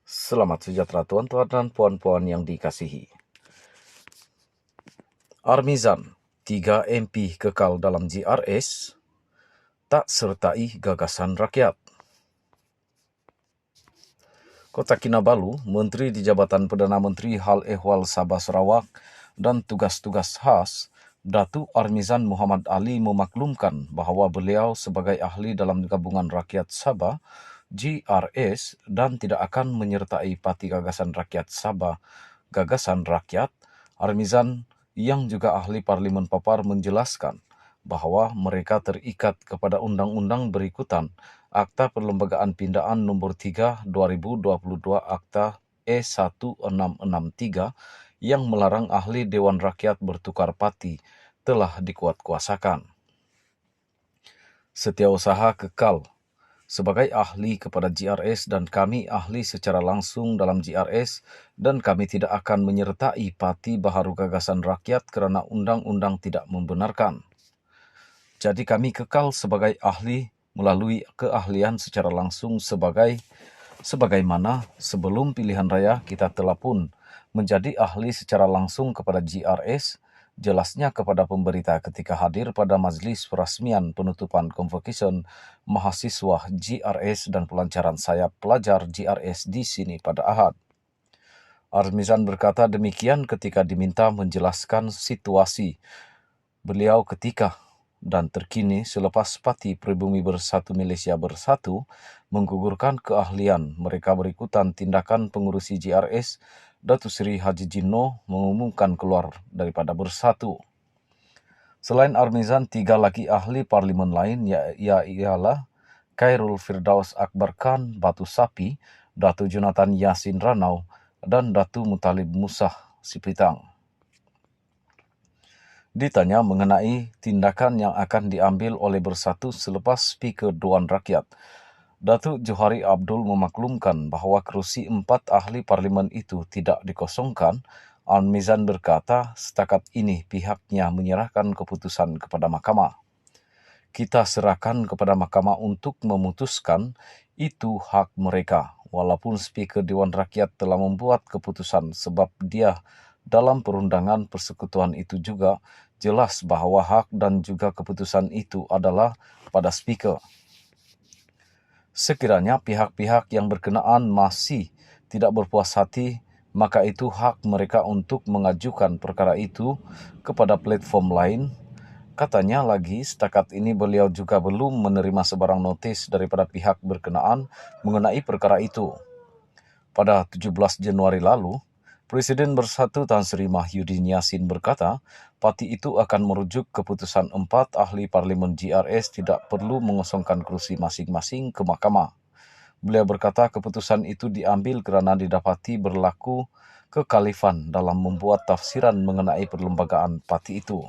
Selamat sejahtera tuan-tuan dan puan-puan yang dikasihi. Armizan, 3 MP kekal dalam JRS, tak sertai gagasan rakyat. Kota Kinabalu, Menteri di Jabatan Perdana Menteri Hal Ehwal Sabah Sarawak dan tugas-tugas khas, Datuk Armizan Muhammad Ali memaklumkan bahawa beliau sebagai ahli dalam Gabungan Rakyat Sabah GRS dan tidak akan menyertai Parti Gagasan Rakyat Sabah Gagasan Rakyat. Armizan yang juga ahli Parlimen Papar menjelaskan bahawa mereka terikat kepada undang-undang berikutan Akta Perlembagaan Pindaan Nombor 3 2022 Akta E1663 yang melarang ahli Dewan Rakyat bertukar parti telah dikuatkuasakan. Setiausaha kekal sebagai ahli kepada GRS dan kami ahli secara langsung dalam GRS dan kami tidak akan menyertai Parti Baharu Gagasan Rakyat kerana undang-undang tidak membenarkan. Jadi kami kekal sebagai ahli melalui keahlian secara langsung sebagaimana sebelum pilihan raya kita telah pun menjadi ahli secara langsung kepada GRS, jelasnya kepada pemberita ketika hadir pada majlis perasmian penutupan convocation mahasiswa GRS dan pelancaran sayap pelajar GRS di sini pada Ahad. Armizan berkata demikian ketika diminta menjelaskan situasi beliau ketika dan terkini selepas Parti Pribumi Bersatu Malaysia Bersatu menggugurkan keahlian mereka berikutan tindakan pengurusi GRS, Datuk Seri Haji Jinno mengumumkan keluar daripada Bersatu. Selain Armizan, 3 lagi ahli parlimen lain ialah Khairul Firdaus Akbar Khan Batu Sapi, Datuk Jonathan Yassin Ranau dan Datuk Mutalib Musa Sipitang. Ditanya mengenai tindakan yang akan diambil oleh Bersatu selepas Speaker Dewan Rakyat, Datuk Johari Abdul memaklumkan bahawa kerusi 4 ahli parlimen itu tidak dikosongkan. Armizan berkata setakat ini pihaknya menyerahkan keputusan kepada mahkamah. Kita serahkan kepada mahkamah untuk memutuskan, itu hak mereka. Walaupun Speaker Dewan Rakyat telah membuat keputusan sebab dia dalam perundangan persekutuan itu juga jelas bahawa hak dan juga keputusan itu adalah pada Speaker. Sekiranya pihak-pihak yang berkenaan masih tidak berpuas hati, maka itu hak mereka untuk mengajukan perkara itu kepada platform lain. Katanya lagi, setakat ini beliau juga belum menerima sebarang notis daripada pihak berkenaan mengenai perkara itu. Pada 17 Januari lalu, Presiden Bersatu Tan Sri Mahyudin Yassin berkata, parti itu akan merujuk keputusan 4 ahli parlimen GRS tidak perlu mengosongkan kerusi masing-masing ke mahkamah. Beliau berkata keputusan itu diambil kerana didapati berlaku kekhalifan dalam membuat tafsiran mengenai perlembagaan parti itu.